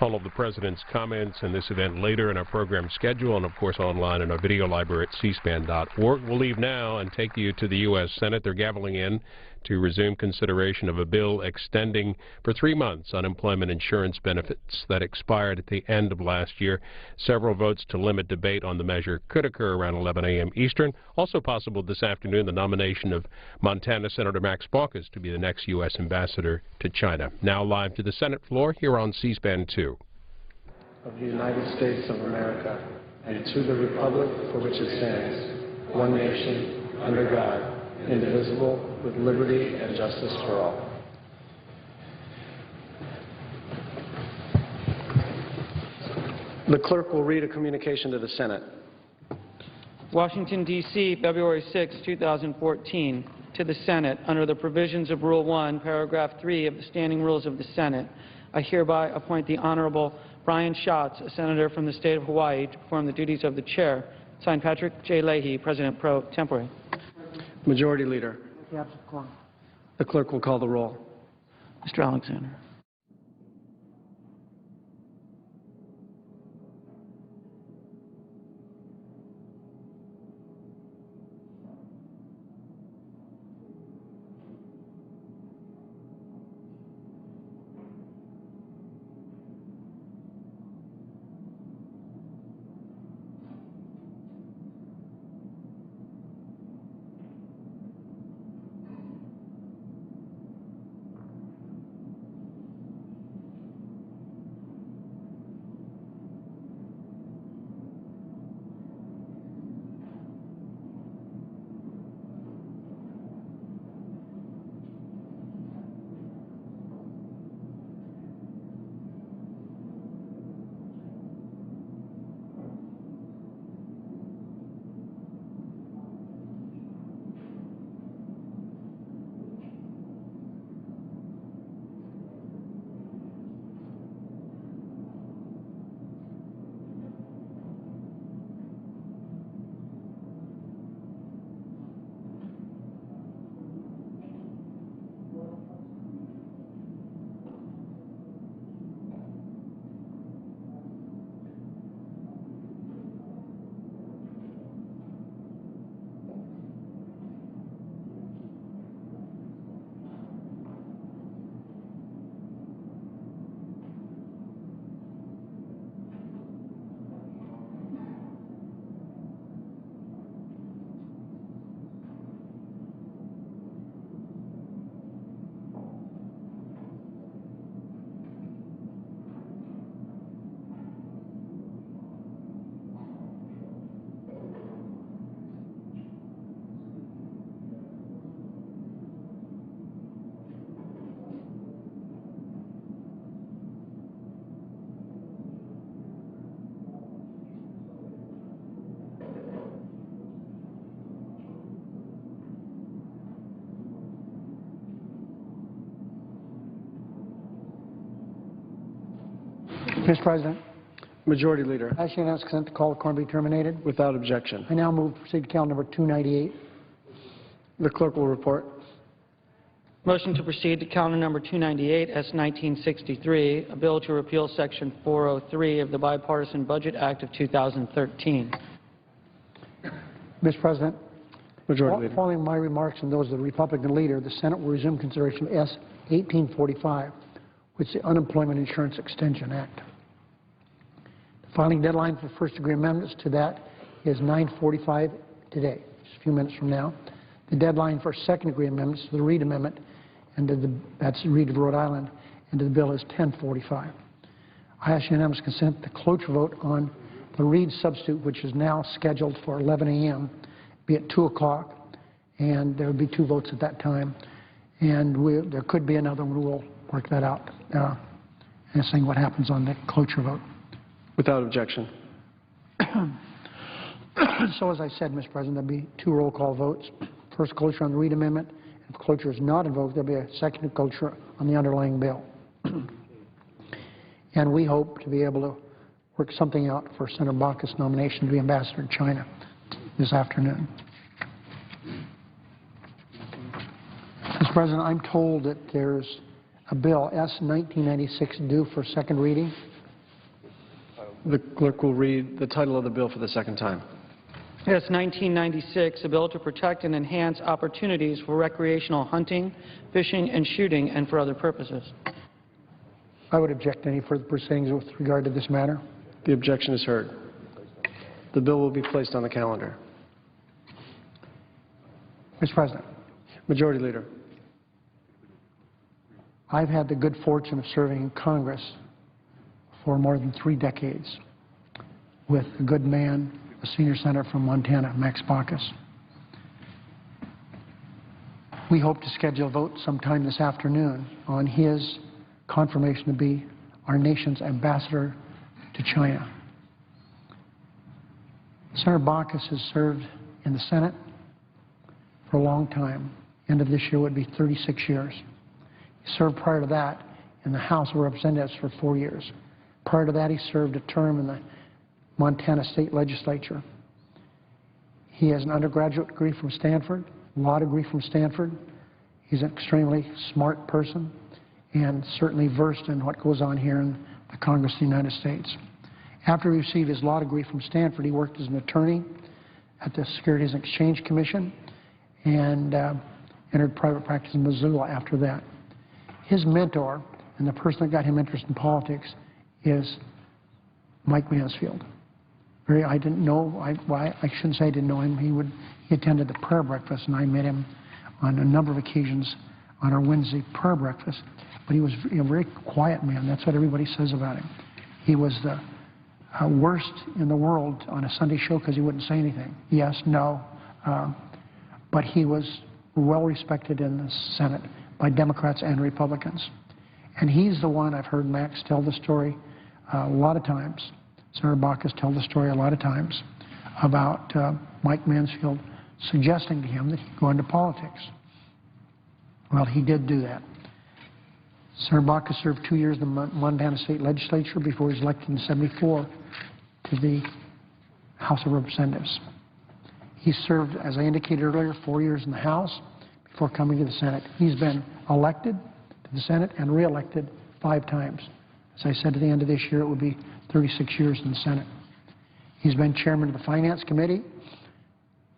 All of the President's comments in this event later in our program schedule and, of course, online in our video library at cspan.org. We'll leave now and take you to the U.S. Senate. They're gaveling in to resume consideration of a bill extending for 3 months unemployment insurance benefits that expired at the end of last year. Several votes to limit debate on the measure could occur around 11 a.m. Eastern. Also possible this afternoon, the nomination of Montana Senator Max Baucus to be the next U.S. ambassador to China. Now live to the Senate floor here on C-SPAN 2. Of the United States of America and to the republic for which it stands, one nation, under God, indivisible, with liberty and justice for all. The clerk will read a communication to the Senate. Washington, D.C., February 6, 2014. To the Senate, under the provisions of Rule 1, Paragraph 3 of the Standing Rules of the Senate, I hereby appoint the Honorable Brian Schatz, a senator from the state of Hawaii, to perform the duties of the chair. Signed, Patrick J. Leahy, President pro tempore. Majority Leader. The clerk will call the roll. Mr. Alexander. Mr. President. Majority Leader. I ask unanimous consent to call the quorum be terminated. Without objection. I now move to proceed to calendar number 298. The clerk will report. Motion to proceed to calendar number 298, S. 1963, a bill to repeal Section 403 of the Bipartisan Budget Act of 2013. Mr. President. Majority Leader. Following my remarks and those of the Republican leader, the Senate will resume consideration of S. 1845, which is the Unemployment Insurance Extension Act. The filing deadline for first-degree amendments to that is 9:45 today, just a few minutes from now. The deadline for second-degree amendments to the Reed Amendment, and that's Reed of Rhode Island, and to the bill is 10:45. I ask unanimous consent to cloture vote on the Reed substitute, which is now scheduled for 11 a.m., be at 2 o'clock, and there would be 2 votes at that time. And there could be another one. We'll work that out and seeing what happens on the cloture vote. Without objection. So as I said, Mr. President, there'll be 2 roll call votes. First cloture on the Reed Amendment. If cloture is not invoked, there'll be a second cloture on the underlying bill. And we hope to be able to work something out for Senator Baucus' nomination to be ambassador to China this afternoon. Mr. President, I'm told that there's a bill, S. 1996, due for second reading. The clerk will read the title of the bill for the second time. S. 1996, a bill to protect and enhance opportunities for recreational hunting, fishing, and shooting, and for other purposes. I would object to any further proceedings with regard to this matter. The objection is heard. The bill will be placed on the calendar. Mr. President, Majority Leader. I've had the good fortune of serving in Congress for more than 3 decades with a good man, a senior senator from Montana, Max Baucus. We hope to schedule a vote sometime this afternoon on his confirmation to be our nation's ambassador to China. Senator Baucus has served in the Senate for a long time. End of this year would be 36 years. He served prior to that in the House of Representatives for 4 years. Prior to that, he served a term in the Montana State Legislature. He has an undergraduate degree from Stanford, a law degree from Stanford. He's an extremely smart person and certainly versed in what goes on here in the Congress of the United States. After he received his law degree from Stanford, he worked as an attorney at the Securities and Exchange Commission and entered private practice in Missoula after that. His mentor and the person that got him interested in politics is Mike Mansfield. I didn't know, I shouldn't say I didn't know him. He attended the prayer breakfast, and I met him on a number of occasions on our Wednesday prayer breakfast. But he was a very quiet man. That's what everybody says about him. He was the worst in the world on a Sunday show because he wouldn't say anything. Yes, no. But he was well respected in the Senate by Democrats and Republicans. And he's the one, I've heard Max tell the story a lot of times, Senator Baucus tell the story a lot of times about Mike Mansfield suggesting to him that he'd go into politics. Well, he did do that. Senator Baucus served 2 years in the Montana State Legislature before he was elected in '74 to the House of Representatives. He served, as I indicated earlier, 4 years in the House before coming to the Senate. He's been elected to the Senate and reelected 5 times. As I said, at the end of this year, it would be 36 years in the Senate. He's been chairman of the Finance Committee.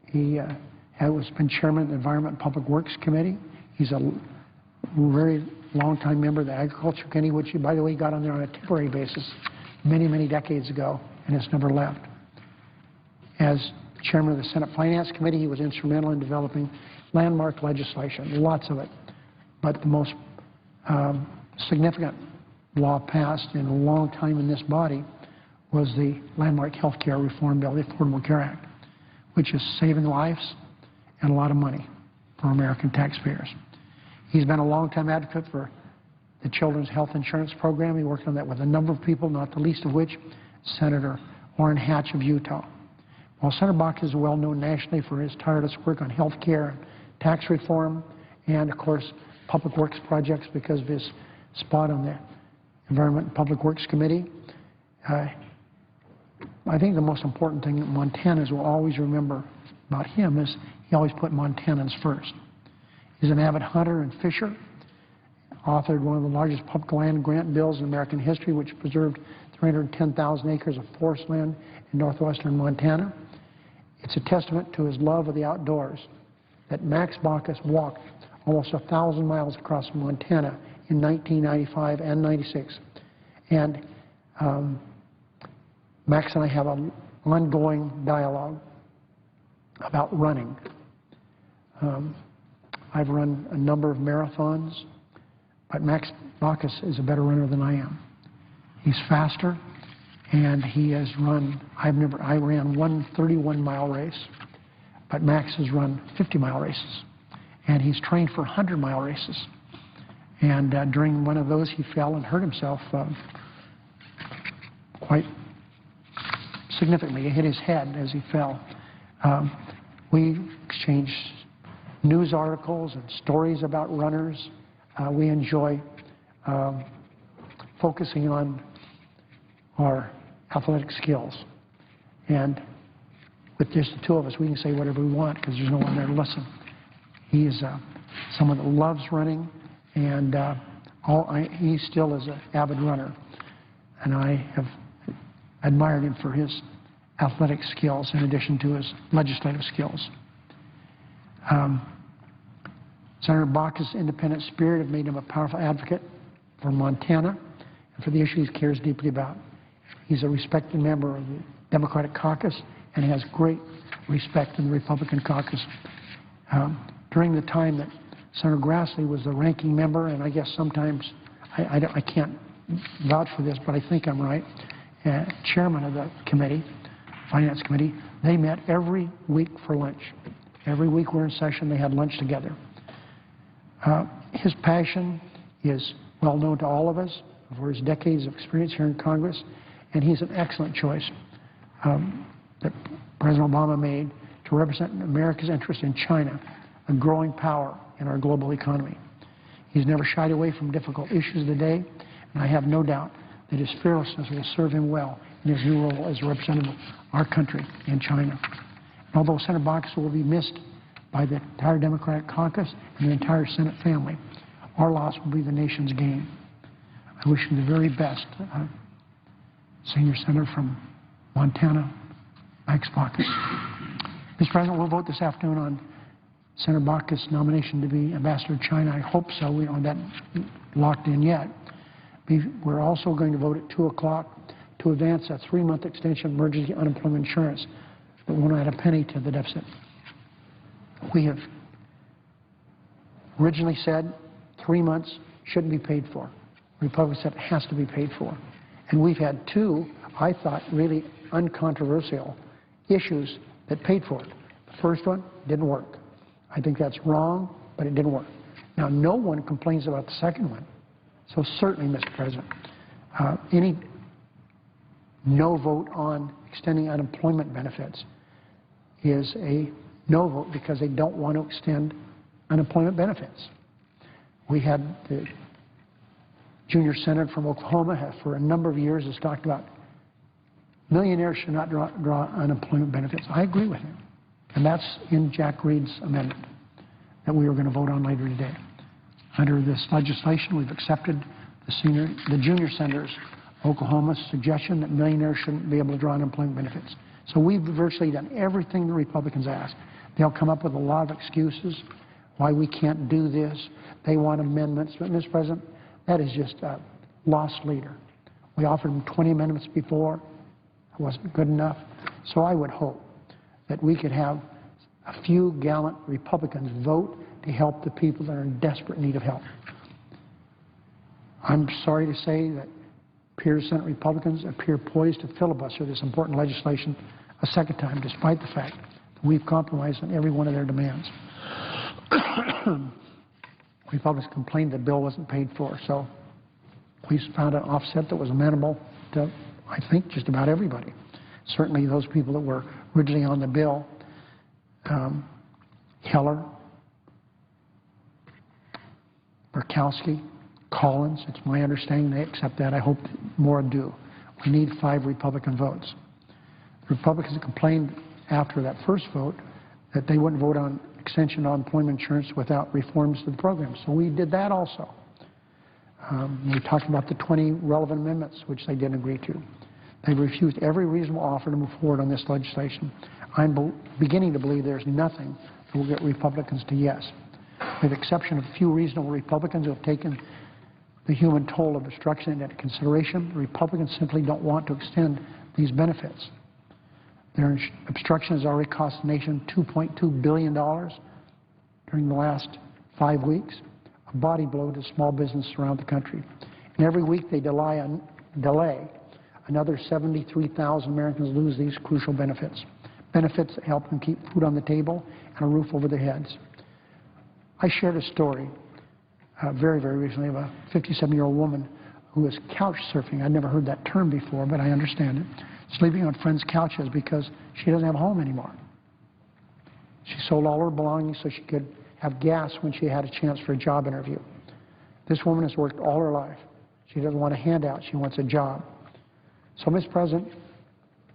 He has been chairman of the Environment and Public Works Committee. He's a very long-time member of the Agriculture Committee, which, by the way, got on there on a temporary basis many, many decades ago and has never left. As chairman of the Senate Finance Committee, he was instrumental in developing landmark legislation, lots of it. But the most significant law passed in a long time in this body was the landmark health care reform bill, the Affordable Care Act, which is saving lives and a lot of money for American taxpayers. He's been a long-time advocate for the Children's Health Insurance Program. He worked on that with a number of people, not the least of which Senator Orrin Hatch of Utah. While Senator Baucus is well known nationally for his tireless work on health care, tax reform, and, of course, public works projects because of his spot on the Environment and Public Works Committee, I think the most important thing that Montanans will always remember about him is he always put Montanans first. He's an avid hunter and fisher, authored one of the largest public land grant bills in American history, which preserved 310,000 acres of forest land in northwestern Montana. It's a testament to his love of the outdoors that Max Baucus walked almost 1,000 miles across Montana in 1995 and 96. And Max and I have an ongoing dialogue about running. I've run a number of marathons, but Max Baucus is a better runner than I am. He's faster, and he has run, I ran one 31-mile race, but Max has run 50-mile races, and he's trained for 100-mile races. And during one of those, he fell and hurt himself quite significantly. He hit his head as he fell. We exchanged news articles and stories about runners. We enjoy focusing on our athletic skills. And with just the two of us, we can say whatever we want because there's no one there to listen. He is someone that loves running, and he still is an avid runner. And I have admired him for his athletic skills in addition to his legislative skills. Senator Baucus' independent spirit have made him a powerful advocate for Montana and for the issues he cares deeply about. He's a respected member of the Democratic caucus and has great respect in the Republican caucus. During the time that Senator Grassley was the ranking member, and I guess sometimes, I can't vouch for this, but I think I'm right, chairman of the committee, Finance Committee, they met every week for lunch. Every week we're in session, they had lunch together. His passion is well known to all of us for his decades of experience here in Congress, and he's an excellent choice that President Obama made to represent America's interest in China, a growing power in our global economy. He's never shied away from difficult issues of the day, and I have no doubt that his fearlessness will serve him well in his new role as a representative of our country in China. And although Senator Baucus will be missed by the entire Democratic caucus and the entire Senate family, our loss will be the nation's gain. I wish him the very best. Senior Senator from Montana, Max Baucus. Mr. President, we'll vote this afternoon on Senator Baucus' nomination to be Ambassador to China. I hope so. We don't have that locked in yet. We're also going to vote at 2 o'clock to advance a 3-month extension of emergency unemployment insurance that won't add a penny to the deficit. We have originally said 3 months shouldn't be paid for. Republicans said it has to be paid for. And we've had two, I thought, really uncontroversial issues that paid for it. The first one didn't work. I think that's wrong, but it didn't work. Now, no one complains about the second one. So certainly, Mr. President, any no vote on extending unemployment benefits is a no vote because they don't want to extend unemployment benefits. We had the junior senator from Oklahoma for a number of years has talked about millionaires should not draw unemployment benefits. I agree with him. And that's in Jack Reed's amendment that we are going to vote on later today. Under this legislation, we've accepted the junior senator's Oklahoma suggestion that millionaires shouldn't be able to draw unemployment benefits. So we've virtually done everything the Republicans ask. They'll come up with a lot of excuses why we can't do this. They want amendments. But, Mr. President, that is just a lost leader. We offered them 20 amendments before. It wasn't good enough. So I would hope that we could have a few gallant Republicans vote to help the people that are in desperate need of help. I'm sorry to say that peer Senate Republicans appear poised to filibuster this important legislation a second time, despite the fact that we've compromised on every one of their demands. Republicans complained the bill wasn't paid for, so we found an offset that was amenable to, I think, just about everybody. Certainly those people that were originally on the bill, Heller, Murkowski, Collins, it's my understanding they accept that. I hope more do. We need 5 Republican votes. The Republicans complained after that first vote that they wouldn't vote on extension of unemployment insurance without reforms to the program. So we did that also. We talked about the 20 relevant amendments, which they didn't agree to. They refused every reasonable offer to move forward on this legislation. I'm beginning to believe there's nothing that will get Republicans to yes. With the exception of a few reasonable Republicans who have taken the human toll of obstruction into consideration, the Republicans simply don't want to extend these benefits. Their obstruction has already cost the nation $2.2 billion during the last 5 weeks, a body blow to small business around the country. And every week they delay another 73,000 Americans lose these crucial benefits, benefits that help them keep food on the table and a roof over their heads. I shared a story very, very recently of a 57-year-old woman who was couch surfing. I'd never heard that term before, but I understand it. Sleeping on friends' couches because she doesn't have a home anymore. She sold all her belongings so she could have gas when she had a chance for a job interview. This woman has worked all her life. She doesn't want a handout. She wants a job. So, Mr. President,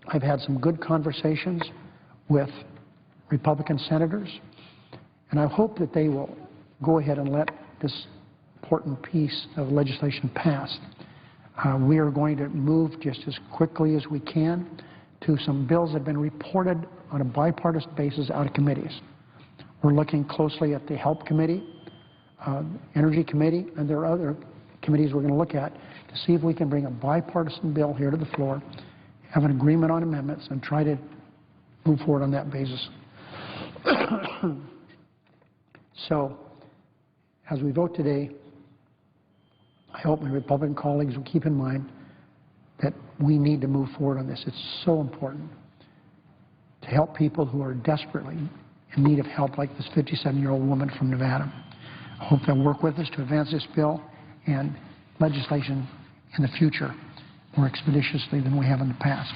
I've had some good conversations with Republican senators, and I hope that they will go ahead and let this important piece of legislation pass. We are going to move just as quickly as we can to some bills that have been reported on a bipartisan basis out of committees. We're looking closely at the Help Committee, Energy Committee, and there are other committees we're going to look at to see if we can bring a bipartisan bill here to the floor, have an agreement on amendments, and try to move forward on that basis. So, as we vote today, I hope my Republican colleagues will keep in mind that we need to move forward on this. It's so important to help people who are desperately in need of help, like this 57-year-old woman from Nevada. I hope they'll work with us to advance this bill and legislation in the future more expeditiously than we have in the past.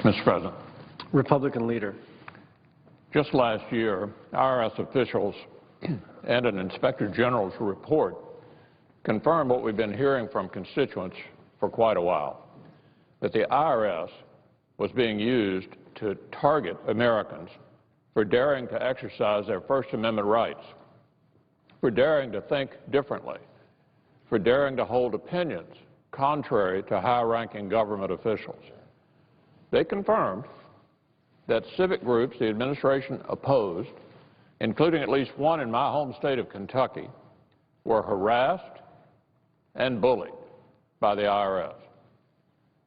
Mr. President. Republican leader. Just last year, IRS officials and an Inspector General's report confirmed what we've been hearing from constituents for quite a while, that the IRS was being used to target Americans for daring to exercise their First Amendment rights, for daring to think differently, for daring to hold opinions contrary to high-ranking government officials. They confirmed that civic groups the administration opposed, including at least one in my home state of Kentucky, were harassed and bullied by the IRS.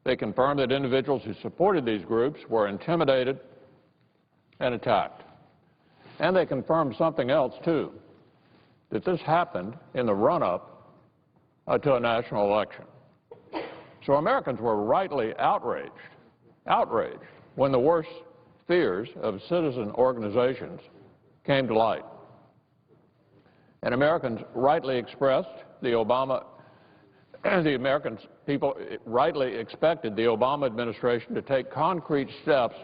They confirmed that individuals who supported these groups were intimidated and attacked. And they confirmed something else, too, that this happened in the run-up to a national election. So Americans were rightly outraged when the worst fears of citizen organizations came to light. And Americans rightly expressed the American people rightly expected the Obama administration to take concrete steps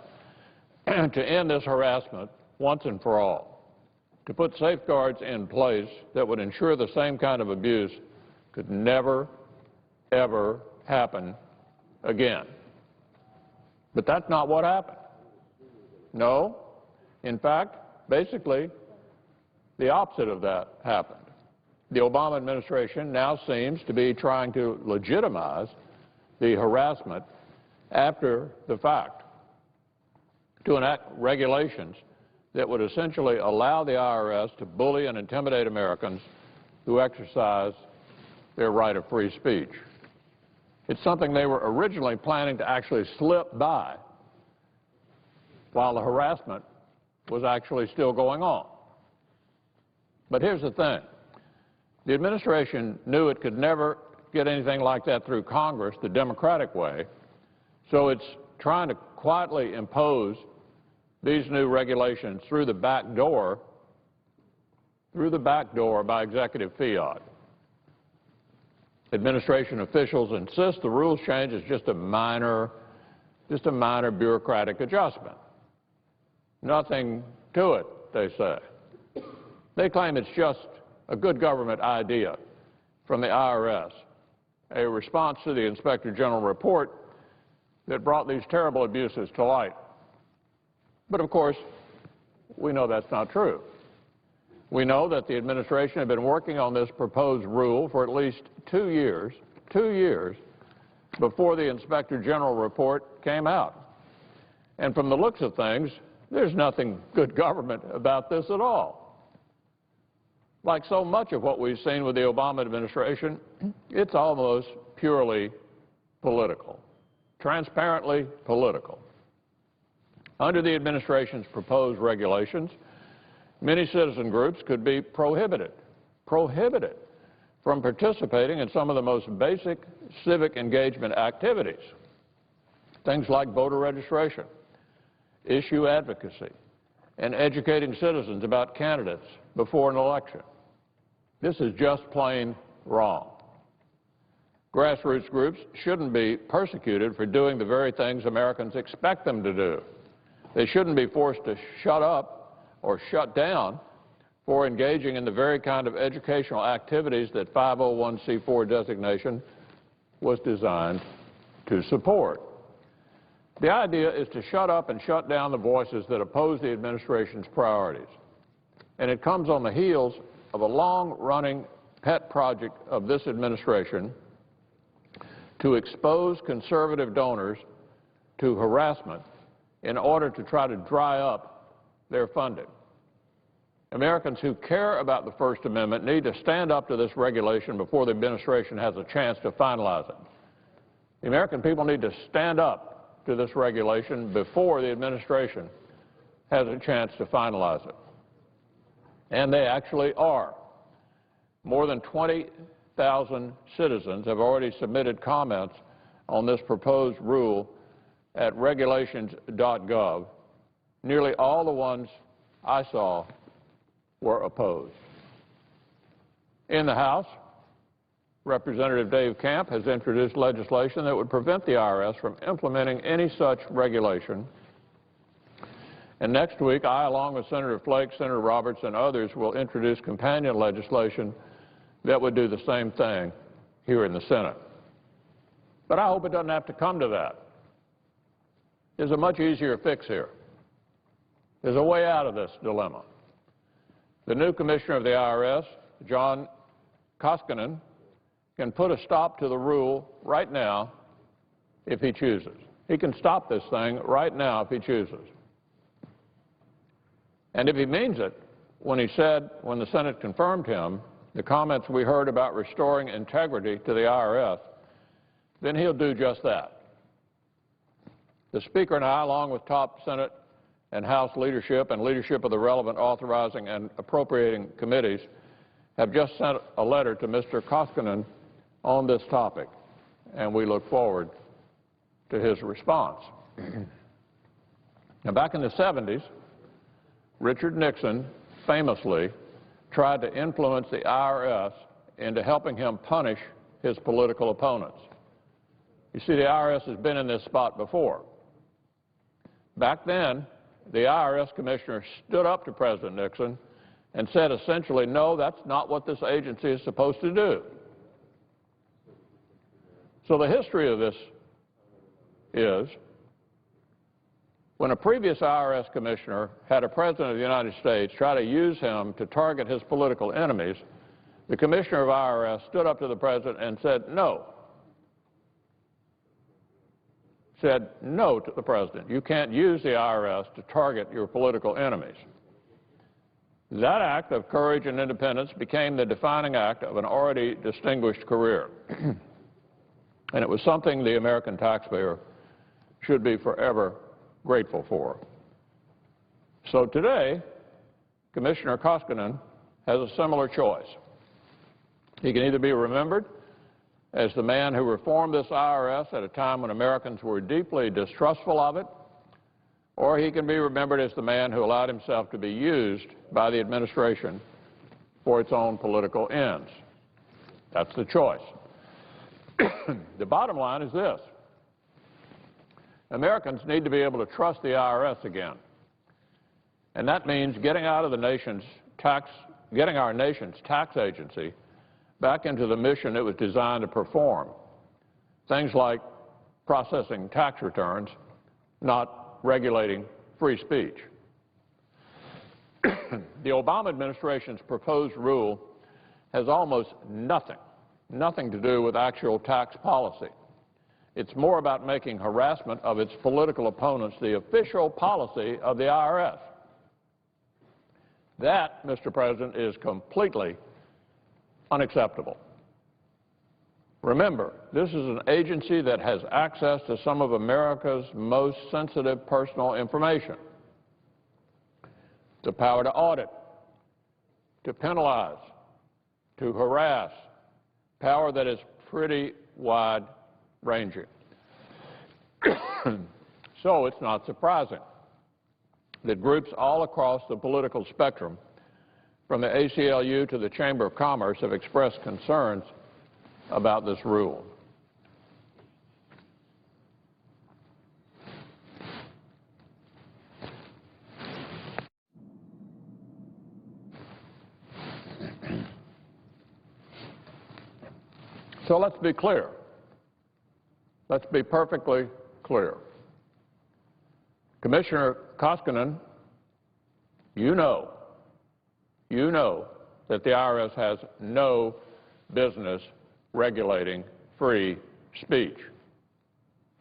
to end this harassment once and for all, to put safeguards in place that would ensure the same kind of abuse could never, ever happen again. But that's not what happened. No. In fact, basically, the opposite of that happened. The Obama administration now seems to be trying to legitimize the harassment after the fact, to enact regulations that would essentially allow the IRS to bully and intimidate Americans who exercise their right of free speech. It's something they were originally planning to actually slip by while the harassment was actually still going on. But here's the thing. The administration knew it could never get anything like that through Congress the Democratic way, so it's trying to quietly impose these new regulations through the back door by executive fiat. Administration officials insist the rules change is just a minor bureaucratic adjustment. Nothing to it, they say. They claim it's just a good government idea from the IRS, a response to the Inspector General report that brought these terrible abuses to light. But of course, we know that's not true. We know that the administration had been working on this proposed rule for at least 2 years before the Inspector General report came out. And from the looks of things, there's nothing good government about this at all. Like so much of what we've seen with the Obama administration, it's almost purely political, transparently political. Under the administration's proposed regulations, many citizen groups could be prohibited from participating in some of the most basic civic engagement activities. Things like voter registration, issue advocacy, and educating citizens about candidates before an election. This is just plain wrong. Grassroots groups shouldn't be persecuted for doing the very things Americans expect them to do. They shouldn't be forced to shut up or shut down for engaging in the very kind of educational activities that 501c4 designation was designed to support. The idea is to shut up and shut down the voices that oppose the administration's priorities. And it comes on the heels of a long-running pet project of this administration to expose conservative donors to harassment in order to try to dry up their funding. Americans who care about the First Amendment need to stand up to this regulation before the administration has a chance to finalize it. The American people need to stand up to this regulation before the administration has a chance to finalize it. And they actually are. More than 20,000 citizens have already submitted comments on this proposed rule at regulations.gov. Nearly all the ones I saw were opposed. In the House, Representative Dave Camp has introduced legislation that would prevent the IRS from implementing any such regulation. And next week, I, along with Senator Flake, Senator Roberts, and others, will introduce companion legislation that would do the same thing here in the Senate. But I hope it doesn't have to come to that. There's a much easier fix here. There's a way out of this dilemma. The new commissioner of the IRS, John Koskinen, can put a stop to the rule right now if he chooses. He can stop this thing right now if he chooses. And if he means it, when he said, when the Senate confirmed him, the comments we heard about restoring integrity to the IRS, then he'll do just that. The Speaker and I, along with top Senate and House leadership and leadership of the relevant authorizing and appropriating committees, have just sent a letter to Mr. Koskinen on this topic, and we look forward to his response. Now, back in the 70s, Richard Nixon famously tried to influence the IRS into helping him punish his political opponents. You see, the IRS has been in this spot before. Back then, the IRS commissioner stood up to President Nixon and said essentially, no, that's not what this agency is supposed to do. So the history of this is, when a previous IRS commissioner had a president of the United States try to use him to target his political enemies, the commissioner of IRS stood up to the president and said no. Said no to the president. You can't use the IRS to target your political enemies. That act of courage and independence became the defining act of an already distinguished career. And it was something the American taxpayer should be forever grateful for. So today, Commissioner Koskinen has a similar choice. He can either be remembered as the man who reformed this IRS at a time when Americans were deeply distrustful of it, or he can be remembered as the man who allowed himself to be used by the administration for its own political ends. That's the choice. The bottom line is this. Americans need to be able to trust the IRS again. And that means getting our nation's tax agency back into the mission it was designed to perform. Things like processing tax returns, not regulating free speech. The Obama administration's proposed rule has almost nothing to do with actual tax policy. It's more about making harassment of its political opponents the official policy of the IRS. That, Mr. President, is completely unacceptable. Remember, this is an agency that has access to some of America's most sensitive personal information. The power to audit, to penalize, to harass, power that is pretty wide-ranging. So it's not surprising that groups all across the political spectrum, from the ACLU to the Chamber of Commerce, have expressed concerns about this rule. So let's be clear. Let's be perfectly clear. Commissioner Koskinen, you know that the IRS has no business regulating free speech.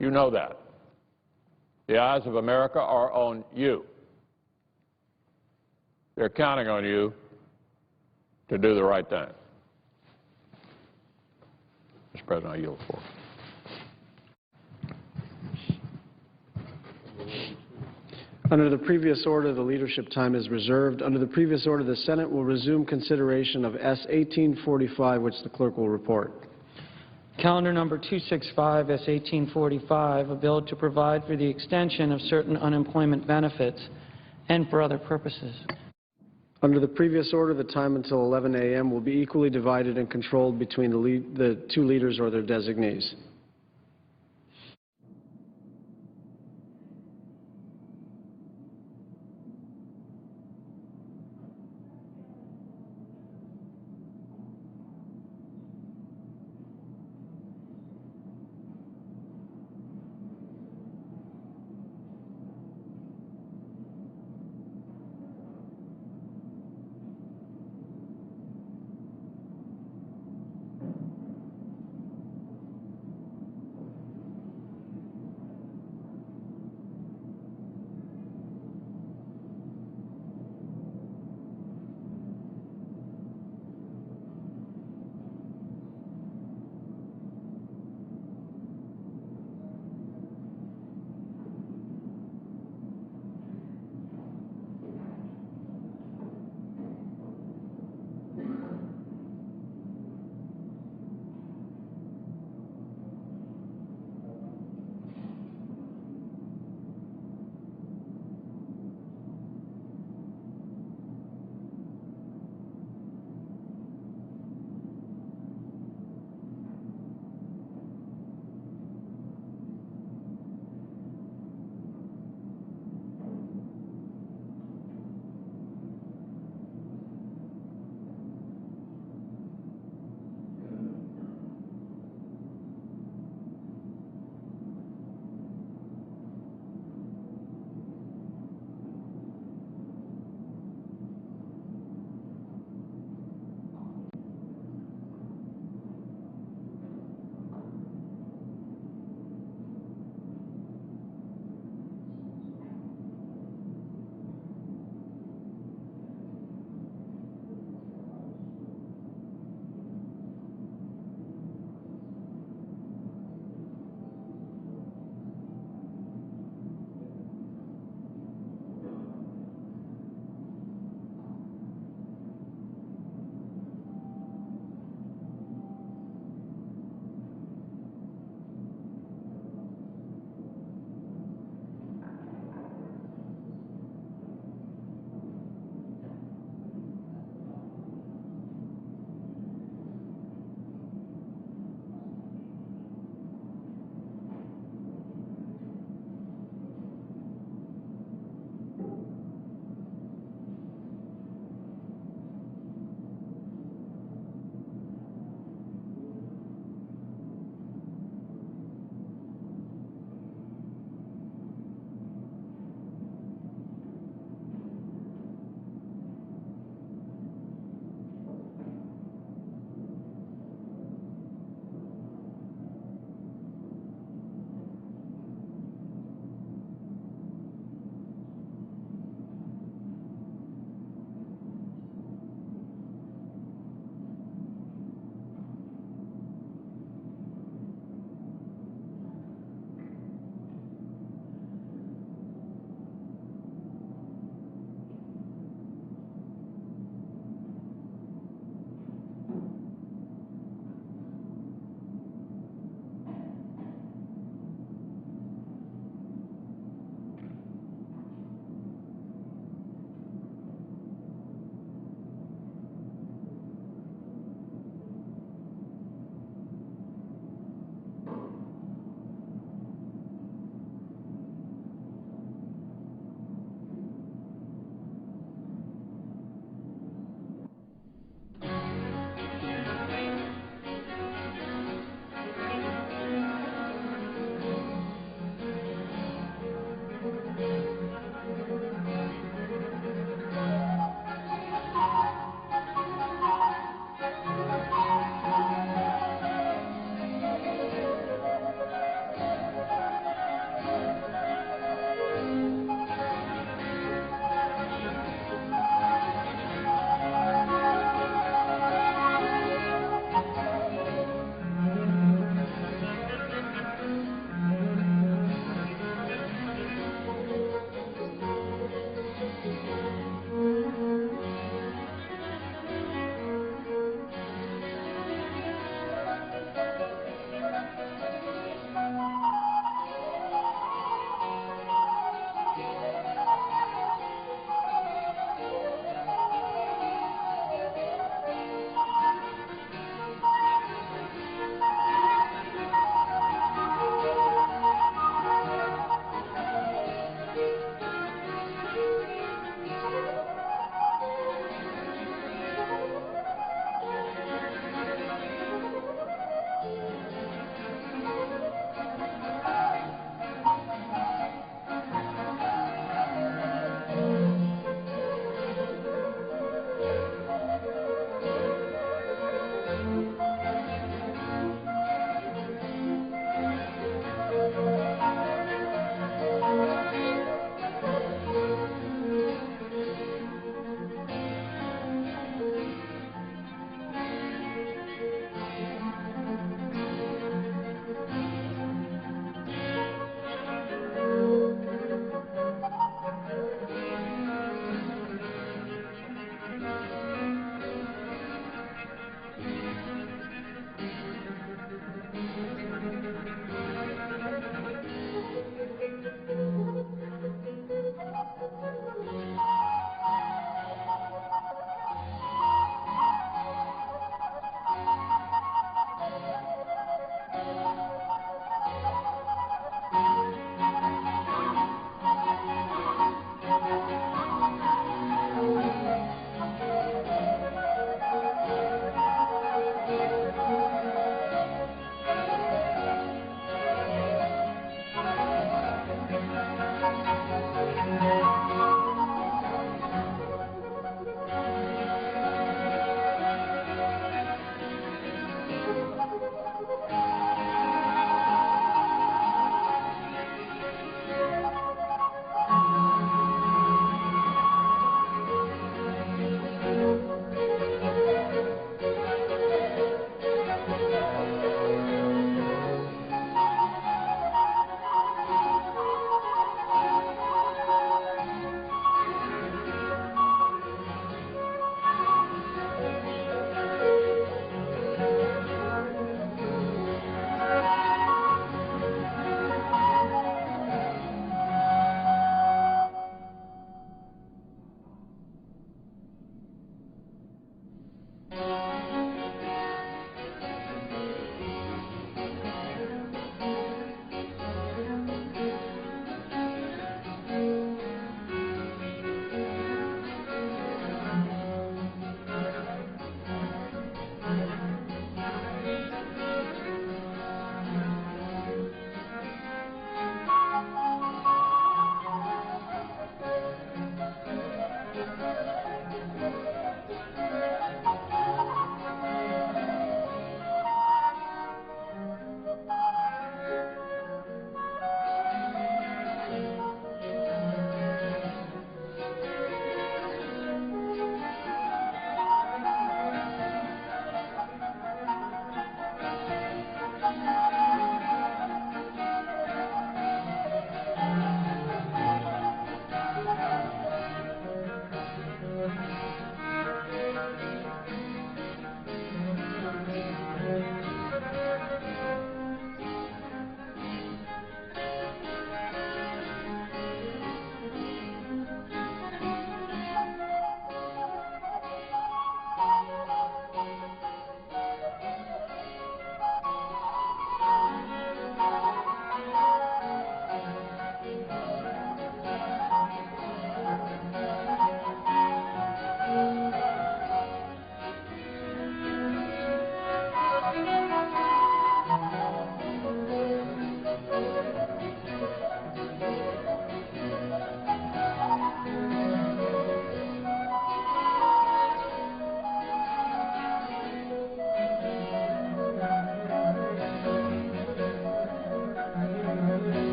You know that. The eyes of America are on you. They're counting on you to do the right thing. Mr. President, I yield the floor. Under the previous order, the leadership time is reserved. Under the previous order, the Senate will resume consideration of S. 1845, which the clerk will report. Calendar number 265, S. 1845, a bill to provide for the extension of certain unemployment benefits and for other purposes. Under the previous order, the time until 11 a.m. will be equally divided and controlled between the two leaders or their designees.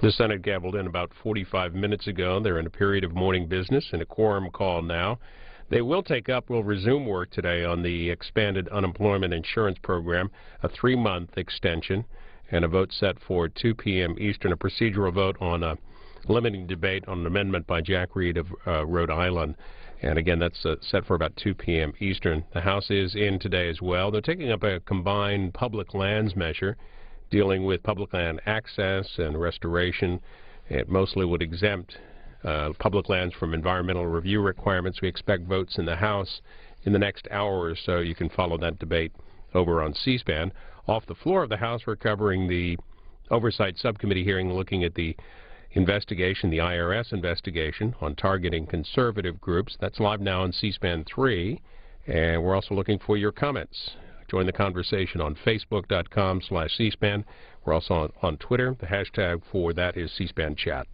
The Senate gavelled in about 45 minutes ago. They're in a period of morning business and a quorum call now. They will resume work today on the expanded unemployment insurance program, a 3-month extension, and a vote set for 2 p.m. Eastern, a procedural vote on a limiting debate on an amendment by Jack Reed of Rhode Island. And again, that's set for about 2 p.m. Eastern. The House is in today as well. They're taking up a combined public lands measure dealing with public land access and restoration. It mostly would exempt public lands from environmental review requirements. We expect votes in the House in the next hour or so. You can follow that debate over on C-SPAN. Off the floor of the House, we're covering the Oversight Subcommittee hearing looking at the investigation, the IRS investigation on targeting conservative groups. That's live now on C-SPAN 3, and we're also looking for your comments. Join the conversation on Facebook.com/C-SPAN. We're also on Twitter. The hashtag for that is C-SPAN Chat.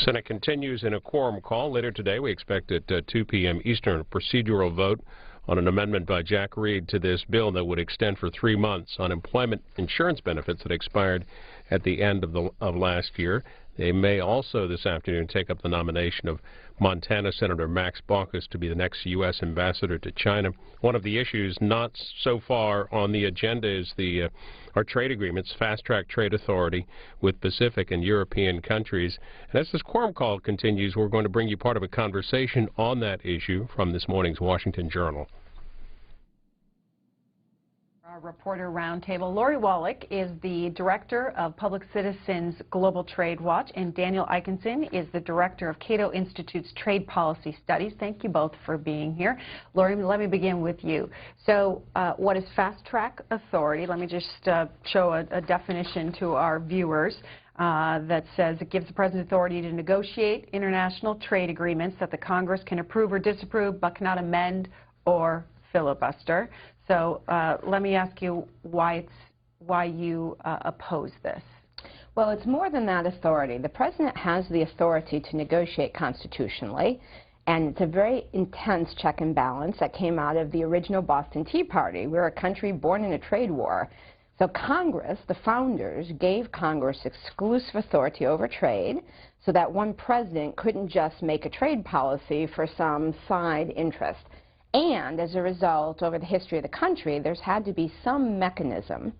Senate continues in a quorum call. Later today, we expect at 2 p.m. Eastern, a procedural vote on an amendment by Jack Reed to this bill that would extend for 3 months unemployment insurance benefits that expired at the end of last year. They may also this afternoon take up the nomination of Montana Senator Max Baucus to be the next U.S. ambassador to China. One of the issues not so far on the agenda is our trade agreements, fast-track trade authority with Pacific and European countries. And as this quorum call continues, we're going to bring you part of a conversation on that issue from this morning's Washington Journal. Our reporter roundtable. Lori Wallach is the director of Public Citizens Global Trade Watch, and Daniel Eikenson is the director of Cato Institute's Trade Policy Studies. Thank you both for being here. Lori, let me begin with you. So what is fast track authority? Let me just show a definition to our viewers that says it gives the president authority to negotiate international trade agreements that the Congress can approve or disapprove but cannot amend or filibuster. So let me ask you why you oppose this. Well, it's more than that authority. The president has the authority to negotiate constitutionally, and it's a very intense check and balance that came out of the original Boston Tea Party. We're a country born in a trade war. So Congress, the founders, gave Congress exclusive authority over trade so that one president couldn't just make a trade policy for some side interest. And as a result, over the history of the country, there's had to be some mechanism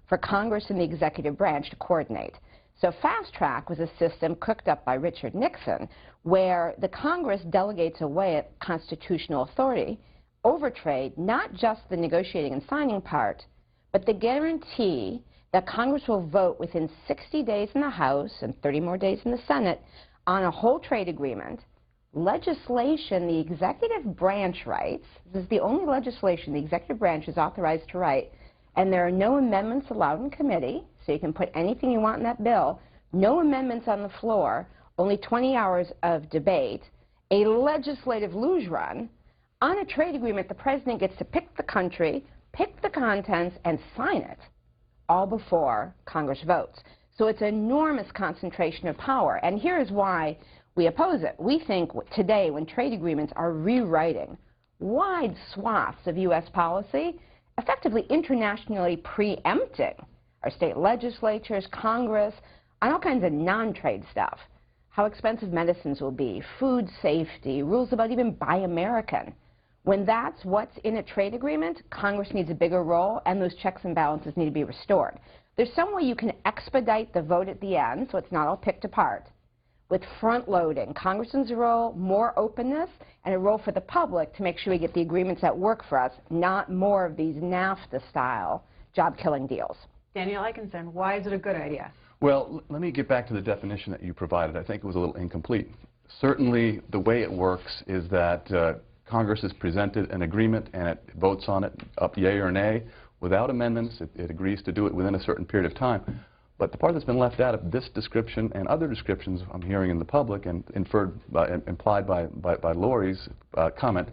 for Congress and the executive branch to coordinate. So fast track was a system cooked up by Richard Nixon where the Congress delegates away constitutional authority over trade, not just the negotiating and signing part, but the guarantee that Congress will vote within 60 days in the House and 30 more days in the Senate on a whole trade agreement. Legislation the executive branch writes. This is the only legislation the executive branch is authorized to write, and there are no amendments allowed in committee, so you can put anything you want in that bill. No amendments on the floor, only 20 hours of debate, a legislative luge run. On a trade agreement, the president gets to pick the country, pick the contents, and sign it, all before Congress votes. So it's an enormous concentration of power, and here's why we oppose it. We think today, when trade agreements are rewriting wide swaths of U.S. policy, effectively internationally preempting our state legislatures, Congress, on all kinds of non-trade stuff, how expensive medicines will be, food safety, rules about even Buy American. When that's what's in a trade agreement, Congress needs a bigger role, and those checks and balances need to be restored. There's some way you can expedite the vote at the end, so it's not all picked apart, with front-loading Congressman's role, more openness, and a role for the public to make sure we get the agreements that work for us, not more of these NAFTA-style job-killing deals. Daniel Eikenson, why is it a good idea? Well, let me get back to the definition that you provided. I think it was a little incomplete. Certainly, the way it works is that Congress is presented an agreement and it votes on it up yea or nay without amendments. It agrees to do it within a certain period of time. But the part that's been left out of this description and other descriptions I'm hearing in the public and implied by Lori's comment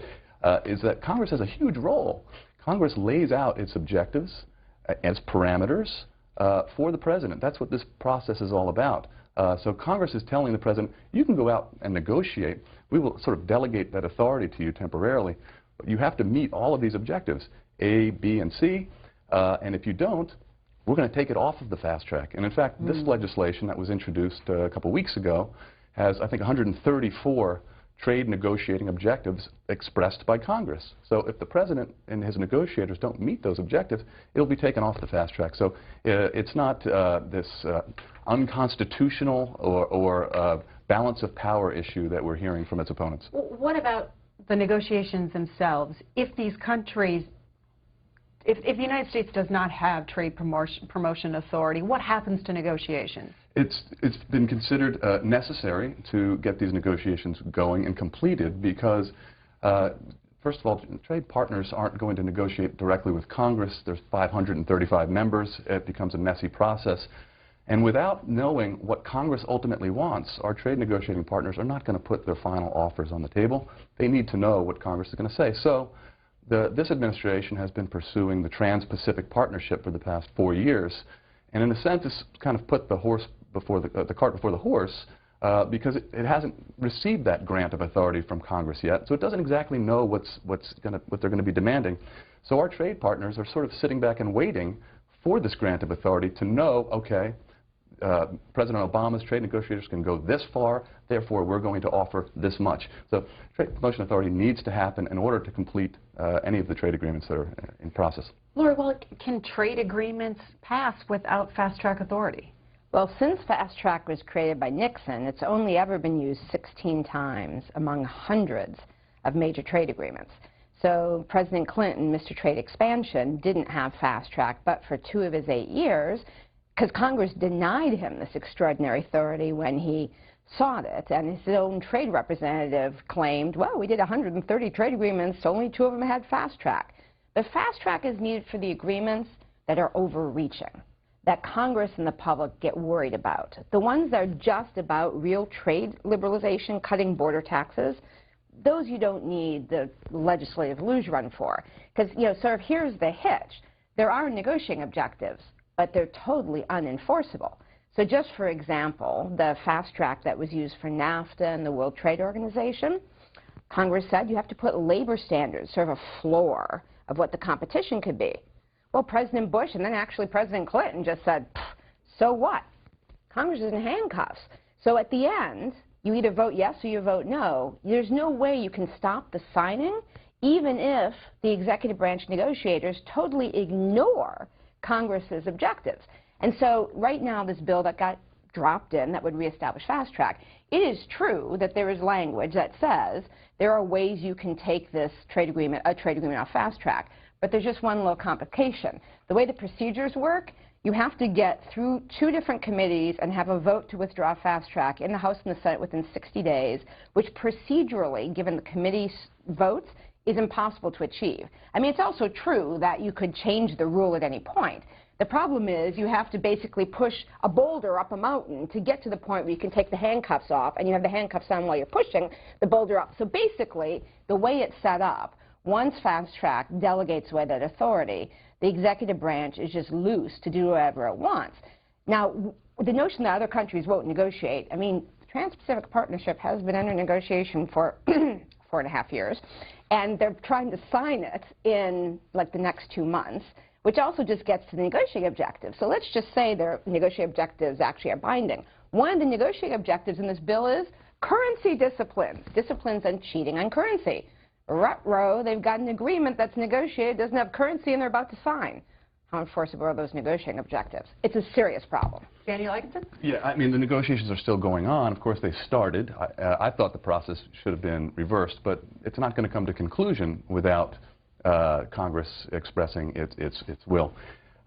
is that Congress has a huge role. Congress lays out its objectives as parameters for the president. That's what this process is all about. So Congress is telling the president, you can go out and negotiate. We will sort of delegate that authority to you temporarily. But you have to meet all of these objectives, A, B, and C. And if you don't, we're going to take it off of the fast track. And in fact, this legislation that was introduced a couple weeks ago has, I think, 134 trade negotiating objectives expressed by Congress. So if the president and his negotiators don't meet those objectives, it'll be taken off the fast track. So it's not this unconstitutional or balance of power issue that we're hearing from its opponents. What about the negotiations themselves? If these countries, if the United States does not have trade promotion authority, what happens to negotiations? It's been considered necessary to get these negotiations going and completed because, first of all, trade partners aren't going to negotiate directly with Congress. There's 535 members. It becomes a messy process. And without knowing what Congress ultimately wants, our trade negotiating partners are not going to put their final offers on the table. They need to know what Congress is going to say. So this administration has been pursuing the Trans-Pacific Partnership for the past 4 years. And in a sense, it's kind of put the horse before the cart before the horse because it hasn't received that grant of authority from Congress yet, so it doesn't exactly know what they're going to be demanding. So our trade partners are sort of sitting back and waiting for this grant of authority to know, okay, President Obama's trade negotiators can go this far, therefore we're going to offer this much. So Trade Promotion Authority needs to happen in order to complete any of the trade agreements that are in process. Lori, well, can trade agreements pass without fast-track authority? Well, since Fast Track was created by Nixon, it's only ever been used 16 times among hundreds of major trade agreements. So President Clinton, Mr. Trade Expansion, didn't have Fast Track, but for 2 of his 8 years, because Congress denied him this extraordinary authority when he sought it, and his own trade representative claimed, well, we did 130 trade agreements, only 2 of them had Fast Track. The Fast Track is needed for the agreements that are overreaching, that Congress and the public get worried about. The ones that are just about real trade liberalization, cutting border taxes, those you don't need the legislative luge run for. Because, you know, sort of here's the hitch. There are negotiating objectives, but they're totally unenforceable. So just for example, the Fast Track that was used for NAFTA and the World Trade Organization, Congress said you have to put labor standards, sort of a floor of what the competition could be. Well, President Bush and then actually President Clinton just said, so what? Congress is in handcuffs. So at the end, you either vote yes or you vote no. There's no way you can stop the signing, even if the executive branch negotiators totally ignore Congress's objectives. And so right now, this bill that got dropped in that would reestablish Fast Track, it is true that there is language that says there are ways you can take this trade agreement, a trade agreement off Fast Track, but there's just one little complication. The way the procedures work, you have to get through 2 different committees and have a vote to withdraw Fast Track in the House and the Senate within 60 days, which procedurally, given the committee's votes, is impossible to achieve. I mean, it's also true that you could change the rule at any point. The problem is you have to basically push a boulder up a mountain to get to the point where you can take the handcuffs off, and you have the handcuffs on while you're pushing the boulder up. So basically, the way it's set up, once Fast Track delegates away that authority, the executive branch is just loose to do whatever it wants. Now, the notion that other countries won't negotiate, I mean, the Trans-Pacific Partnership has been under negotiation for 4.5 years, and they're trying to sign it in, like, the next 2 months, which also just gets to the negotiating objectives. So let's just say their negotiating objectives actually are binding. One of the negotiating objectives in this bill is currency disciplines, disciplines on cheating on currency. Ruh-roh, they've got an agreement that's negotiated, doesn't have currency, and they're about to sign. How enforceable are those negotiating objectives? It's a serious problem. Daniel Ikenson? Yeah, I mean, the negotiations are still going on. Of course, they started. I thought the process should have been reversed, but it's not going to come to conclusion without Congress expressing its will.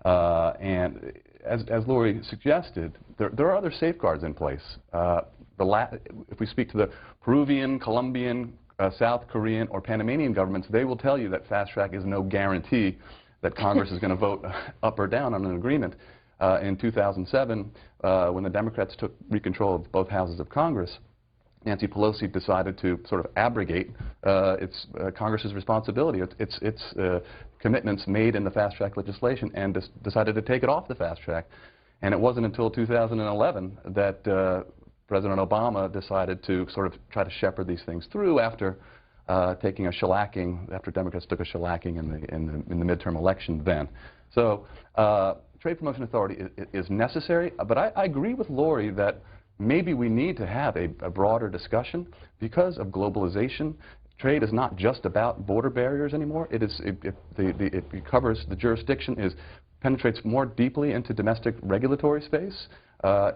And as Lori suggested, there are other safeguards in place. If we speak to the Peruvian, Colombian, South Korean, or Panamanian governments, they will tell you that Fast Track is no guarantee that Congress is going to vote up or down on an agreement. In 2007, when the Democrats took control of both houses of Congress, Nancy Pelosi decided to sort of abrogate Congress's responsibility, its commitments made in the Fast Track legislation, and decided to take it off the Fast Track. And it wasn't until 2011 that President Obama decided to sort of try to shepherd these things through after taking a shellacking, after Democrats took a shellacking in the midterm election then. So Trade Promotion Authority is necessary, but I agree with Lori that maybe we need to have a broader discussion because of globalization. Trade is not just about border barriers anymore. It covers the jurisdiction, penetrates more deeply into domestic regulatory space,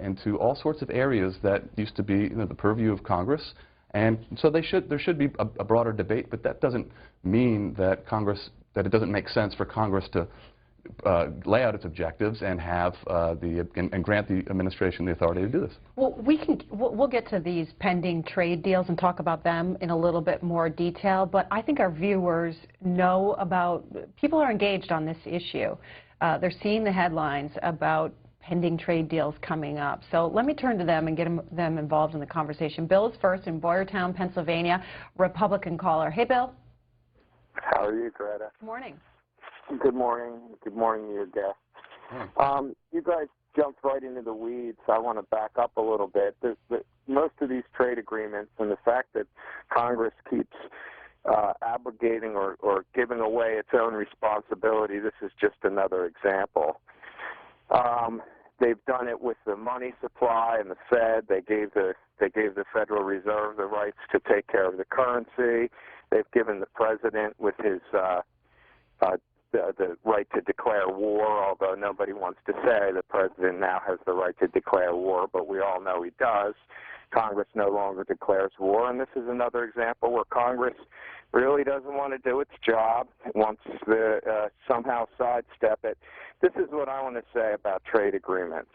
into all sorts of areas that used to be the purview of Congress. And so there should be a broader debate, but that doesn't mean that it doesn't make sense for Congress to lay out its objectives and have and grant the administration the authority to do this. Well, we'll get to these pending trade deals and talk about them in a little bit more detail, but I think our viewers know about, people are engaged on this issue. They're seeing the headlines about pending trade deals coming up. So let me turn to them and get them involved in the conversation. Bill is first in Boyertown, Pennsylvania, Republican caller. Hey, Bill. How are you, Greta? Good morning. Good morning. Good morning, your guest. You guys jumped right into the weeds. I want to back up a little bit. The most of these trade agreements and the fact that Congress keeps abrogating or giving away its own responsibility, this is just another example. They've done it with the money supply and the Fed. They gave the Federal Reserve the rights to take care of the currency. They've given the president with his the right to declare war, although nobody wants to say the president now has the right to declare war, but we all know he does. Congress no longer declares war, and this is another example where Congress really doesn't want to do its job. It wants to somehow sidestep it. This is what I want to say about trade agreements.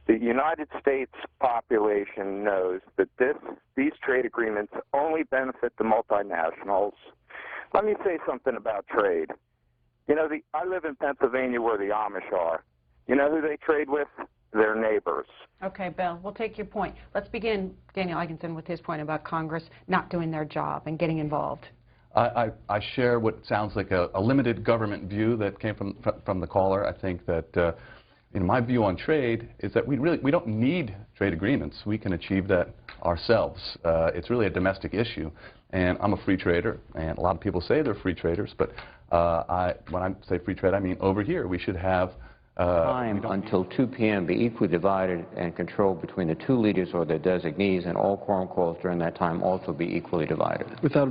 The United States population knows that these trade agreements only benefit the multinationals. Let me say something about trade. You know, I live in Pennsylvania where the Amish are. You know who they trade with? Their neighbors. Okay, Bill, we'll take your point. Let's begin, Daniel Ikenson, with his point about Congress not doing their job and getting involved. I share what sounds like a limited government view that came from the caller. I think that my view on trade is that we don't need trade agreements. We can achieve that ourselves. It's really a domestic issue. And I'm a free trader, and a lot of people say they're free traders, but when I say free trade, I mean over here we should have time until 2 p.m. be equally divided and controlled between the two leaders or their designees, and all quorum calls during that time also be equally divided. Without